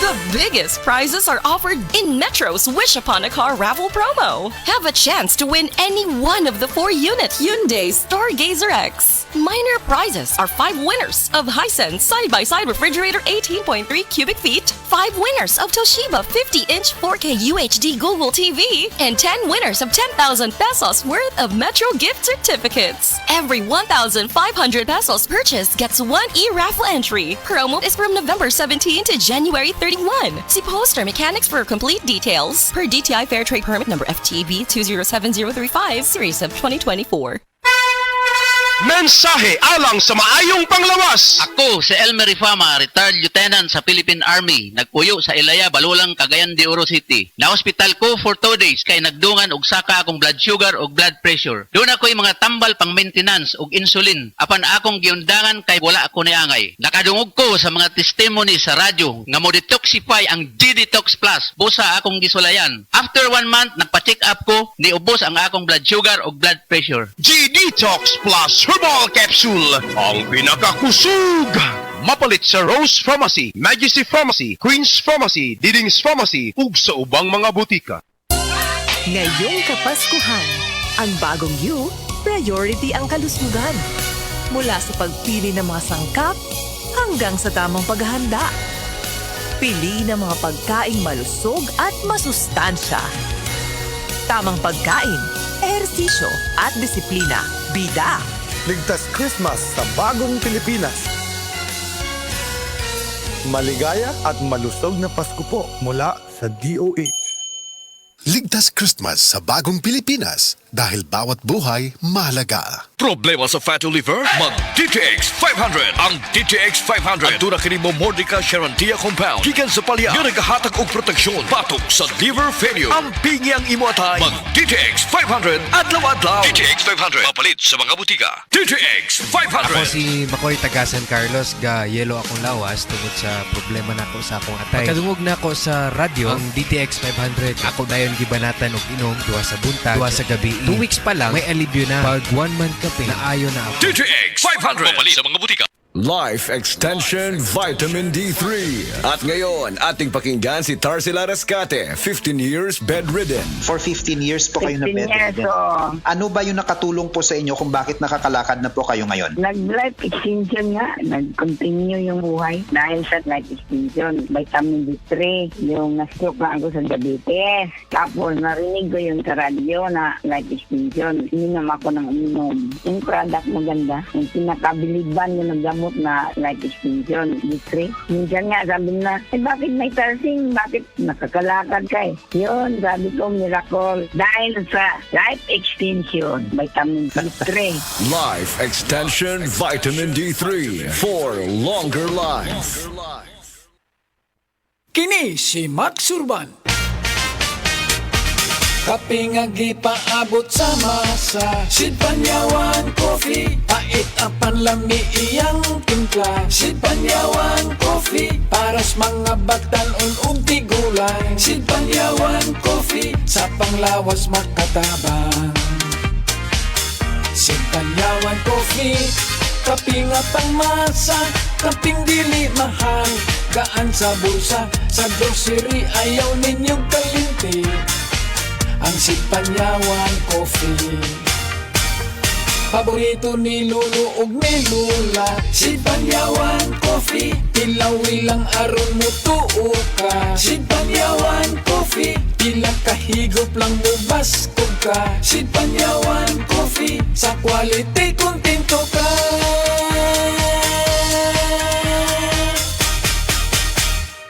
The biggest prizes are offered in Metro's Wish Upon a Car raffle promo. Have a chance to win any one of the 4-unit Hyundai Stargazer X. Minor prizes are 5 winners of Hisense side-by-side refrigerator 18.3 cubic feet, 5 winners of Toshiba 50-inch 4K UHD Google TV, and 10 winners of 10,000 pesos worth of Metro gift certificates. Every 1,500 pesos purchase gets 1 e-raffle entry. Promo is from November 17 to January 31. See Poster Mechanics for complete details. Per DTI Fair Trade Permit number FTB 207035, Series of 2024. Mensahe alang sa maayong panglawas. Ako si Elmer Rifama, retired lieutenant sa Philippine Army. Nagpuyo sa Ilaya, Balulang, Cagayan de Oro City. Na-hospital ko for 2 days kay nagdungan og saka akong blood sugar og blood pressure. Doon ako'y mga tambal pang maintenance og insulin. Apan akong giundangan kay wala ako niangay. Nakadungog ko sa mga testimony sa radyo nga mo detoxify ang G-Detox Plus. Busa akong gisulayan. After 1 month, nagpa-check up ko, niubos ang akong blood sugar og blood pressure. G-Detox Plus Herbal Capsule, ang pinakakusog. Mapalit sa Rose Pharmacy, Majesty Pharmacy, Queen's Pharmacy, Diding's Pharmacy, ug sa ubang mga butika. Ngayong Kapaskuhan, ang bagong you, priority ang kalusugan. Mula sa pagpili ng mga sangkap hanggang sa tamang paghahanda. Pili ng mga pagkaing malusog at masustansya. Tamang pagkain, ehersisyo at disiplina. Bida! Ligtas Christmas sa bagong Pilipinas. Maligaya at malusog na Pasko po mula sa DOH. Ligtas Christmas sa bagong Pilipinas dahil bawat buhay mahalaga. Problema sa fatty liver? Mag DTX 500. Ang DTX 500 aduna kini mo Mordica Charantia compound gikan sa palya nga nagahatag og proteksyon batok sa liver failure. Ang pingi ang imo atay. Mag DTX 500 adlaw-adlaw. DTX 500 mapalit sa mga butika. DTX 500. Ako si Makoy taga San Carlos, ga yelo akong lawas tungod sa problema nako sa akong atay. Pagkadungog nako sa radyo ang DTX 500, ako dayon gibanatan og inom duwa sa buntag, duwa sa gabi. 2 weeks pa lang may alibyo na. Pag 1 month kape na ayo na ako. DTX 500 mapalit sa mga butika. Life Extension Vitamin D3. At ngayon, ating pakinggan si Tarsila Rescate, 15 years bedridden. For 15 years po kayo na 15 years, bedridden. Ano ba yung nakatulong po sa inyo kung bakit nakakalakad na po kayo ngayon? Nag-life extension nga. Nag-continue yung buhay dahil sa life extension. Vitamin D3, yung na-stroke na ako sa diabetes. Tapos narinig ko yung sa radyo na life extension. Ininom ako ng uminom. Yung product maganda. Yung pinakabiliban yung naggamot na life extension, D3. Minsan nga sabi na, bakit may tarsing? Bakit nakakalakad ka eh? Yun, sabi ko, miracle. Dahil sa life extension, vitamin D3. Life Extension Vitamin D3 for longer life. Kini si Max Urban. Kape nga gipaabot sa masa, Sid Panyawan Coffee, pait ang panlami iyang timpla. Sid Panyawan Coffee, paras mga batan-on ug tigulang. Sid Panyawan Coffee, sa panglawas makatabang. Sid Panyawan Coffee, kape nga pangmasa, kaping dili mahal, gaan sa bulsa, sa grocery ayaw ninyong kalinti. Ang Sid Panyawan Coffee, paborito ni Lolo ug ni Lula. Sid Panyawan Coffee, tilawi lang aron mo tuo ka. Sid Panyawan Coffee, pila kahigop lang mo baskog ka. Sid Panyawan Coffee, sa quality kontento ka.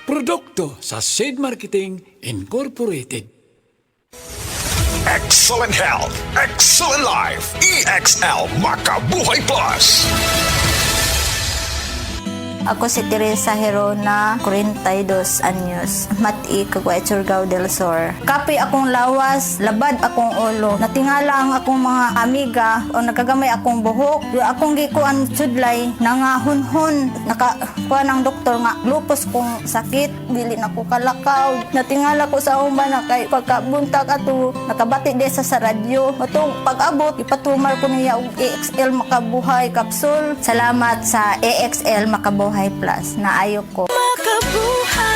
Produkto sa Sid Marketing Incorporated. Excellent health, excellent life. EXL Makabuhay Plus. Ako si Teresa Herona, 42 anyos, Mati, Caguay, Surigao del Sur. Kape akong lawas, labad akong ulo. Natingala ang akong mga amiga o nakagamay akong buhok. Yung akong gikuan sudlay, nangahunhon. Nakakuha ng doktor nga, lupus kong sakit, dili na ko kalakaw. Natingala ko sa umban na kay pagkabuntag ato, nakabati desa sa radyo. Matong pag-abot, ipatumar ko niya og EXL Makabuhay Capsule. Salamat sa EXL Makabuhay Plus na ayo ko. Makabuhay!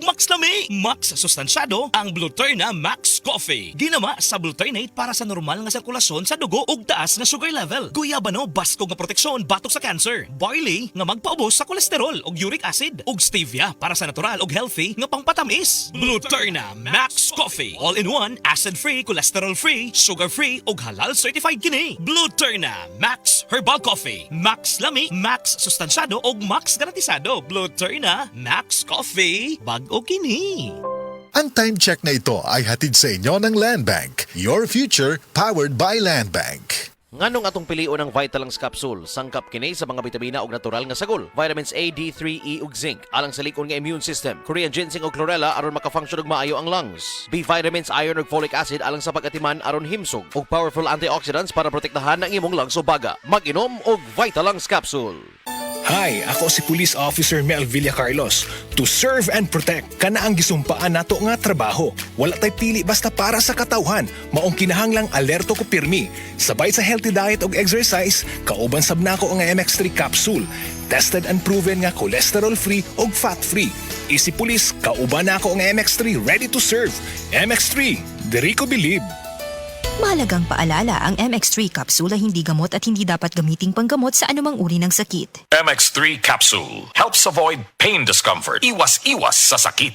ug max lami. Max sustansyado ang Bluturna Max Coffee. Ginama sa Bluturnate para sa normal nga sirkulasyon sa dugo ug taas nga sugar level. Guyabano basko nga proteksyon batok sa cancer. Barley nga magpaubos sa kolesterol ug uric acid. Ug stevia para sa natural ug healthy nga pangpatamis. Bluturna Max Coffee. All-in-one, acid-free, cholesterol-free, sugar-free ug halal certified kini. Bluturna Max Herbal Coffee. Max lami, max sustansyado ug max garantisado. Bluturna Max Coffee. Bag-o kini. Ang time check na ito ay hatid sa inyo ng Land Bank. Your future powered by Land Bank. Nganong atong pilion ng Vitalangs Capsule, sangkap kini sa mga bitamina ug natural nga sagol. Vitamins A, D3, E ug zinc alang sa likon nga immune system. Korean ginseng ug chlorella aron maka-function og maayo ang lungs. B vitamins, iron ug folic acid alang sa pag-atiman aron himsog. Ug powerful antioxidants para protektahan ang imong lungs ug baga. Mag-inom og Vitalangs Capsule. Hi, ako si Police Officer Mel Villacarlos. To serve and protect, kana ang gisumpaan nato nga trabaho. Wala tay pili basta para sa katawhan. Maong kinahanglang alerto ko pirmi. Sabay sa healthy diet ug exercise, kauban sab nako ang MX3 capsule. Tested and proven nga cholesterol-free ug fat-free. Isi Police, kauban nako ang MX3 ready to serve. MX3, diri ko believe. Mahalagang paalala, ang MX3 capsule ay hindi gamot at hindi dapat gamiting panggamot sa anumang uri ng sakit. MX3 Capsule helps avoid pain discomfort. Iwas-iwas sa sakit.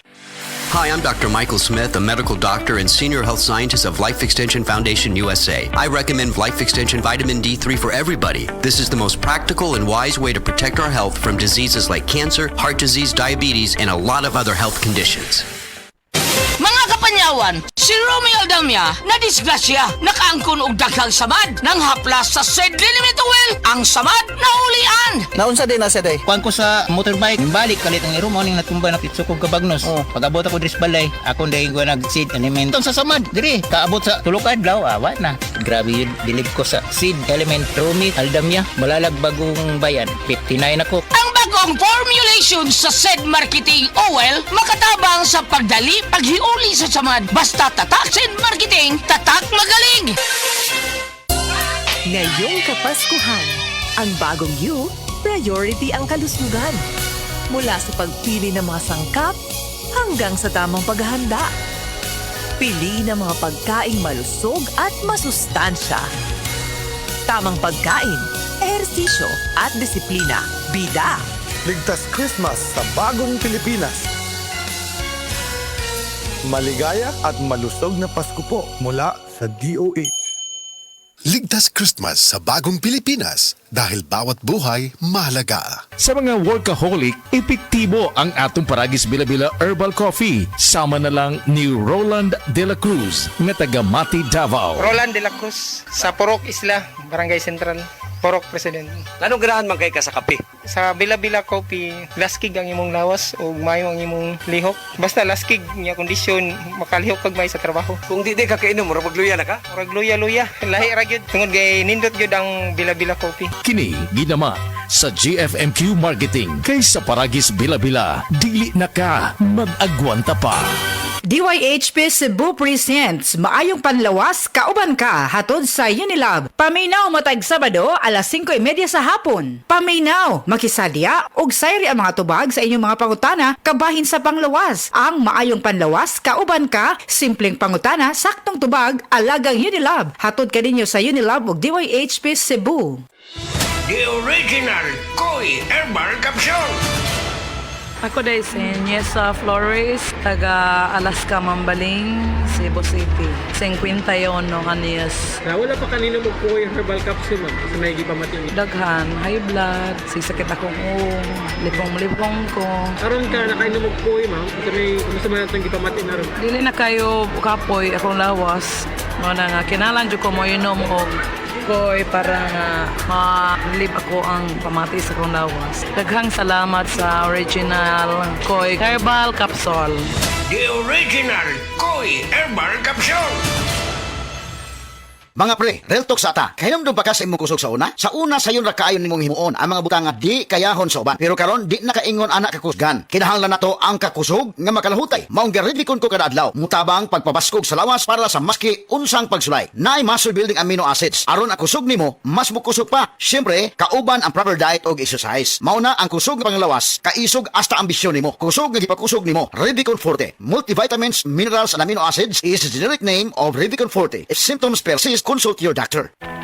Hi, I'm Dr. Michael Smith, a medical doctor and senior health scientist of Life Extension Foundation USA. I recommend Life Extension Vitamin D3 for everybody. This is the most practical and wise way to protect our health from diseases like cancer, heart disease, diabetes, and a lot of other health conditions. Mga kapanyawan, si Romeo Aldamia na disgrasya, nakaangkon og daghang samad nang haplas sa said limit oil, ang samad na ulian. Naunsa din na siya day? Kuan ko sa motorbike, balik kalit ang iro mo ning natumba na pitsukog kabagnos. Pag-abot ako dris balay, ako day ko nag-seed element. Sa samad, diri, kaabot sa tulok adlaw, awa na. Grabe yun, bilib ko sa seed element Romeo Aldamia, malalag bagong bayan, 59 ako. Ang bagong formulation sa said marketing oil, makatabang sa pagdali, paghiuli sa samad. Basta tatak said marketing, tatak magaling. Ngayong Kapaskuhan, ang bagong you, priority ang kalusugan. Mula sa pagpili ng mga sangkap hanggang sa tamang paghahanda. Pili ng mga pagkaing malusog at masustansya. Tamang pagkain, ehersisyo at disiplina. Bida. Ligtas Christmas sa bagong Pilipinas. Maligaya at malusog na Pasko po mula sa DOH. Ligtas Christmas sa bagong Pilipinas dahil bawat buhay mahalaga. Sa mga workaholic, epektibo ang atong Paragis Bila-Bila Herbal Coffee. Sama na lang ni Roland De La Cruz na taga Mati, Davao. Roland De La Cruz sa Purok Isla, Barangay Central, Purok President. Anong ganahan man kay ka sa kape? Sa Bila-Bila Coffee, laskig ang imong lawas o mayo ang imong lihok. Basta laskig niya kondisyon, makalihok pag may sa trabaho. Kung di ka kainom, mura magluya na ka? Mura luya-luya. Lahi ra gyud. Tungod kay nindot gyud ang Bila-Bila Coffee. Kini ginama sa GFMQ Marketing kaysa Paragis Bila-Bila. Dili na ka mag-agwanta pa. DYHP Cebu presents Maayong Panlawas, Kauban Ka, hatod sa Unilab. Paminaw matag Sabado, alas 5:30 sa hapon. Paminaw, makisadya, ug sayri ang mga tubag sa inyong mga pangutana, kabahin sa panglawas. Ang Maayong Panlawas, Kauban Ka, simpleng pangutana, saktong tubag, alagang Unilab. Hatod ka ninyo sa Unilab ug DYHP Cebu. The original Koi Herbal Capsule. Ako day si Niesa Flores, taga Alaska, Mambaling, Cebu City. 51 anyos. Wala pa kanino mo po yung herbal capsule, ma'am? Kasi may gipamatindi. Daghan, high blood, sisakit akong lipong-lipong ko. Aron ka, nakainom mo po ma'am? Kasi may kumusta man itong gipamatin na ron. Dili na kayo kapoy akong lawas. Mga nga, kinalan dyo ko mo inom o koy para nga ma-relieve ako ang pamati sa kong lawas. Daghang salamat sa original Koi Herbal Capsule. The original Koi Herbal Capsule. Mga pre, real talk sa ata. Kailan ba ka sa imong kusog sa una? Sa una sayon ra kaayon nimong himuon ang mga butang nga di kayahon sa uban. Pero karon di na kaingon anak kakusgan. Kinahanglan nato ang kakusog nga makalahutay. Maong giridikon ko kada adlaw. Mutabang pagpabaskog sa lawas para sa maski unsang pagsulay. Naay muscle building amino acids. Aron ang kusog nimo mas mukusog pa. Syempre, kauban ang proper diet og exercise. Mauna ang kusog nga panglawas, kaisog hasta ambisyon nimo. Kusog nga gipakusog nimo. Revicon Forte. Multivitamins, minerals and amino acids is the generic name of Revicon Forte. If symptoms persist, consult your doctor.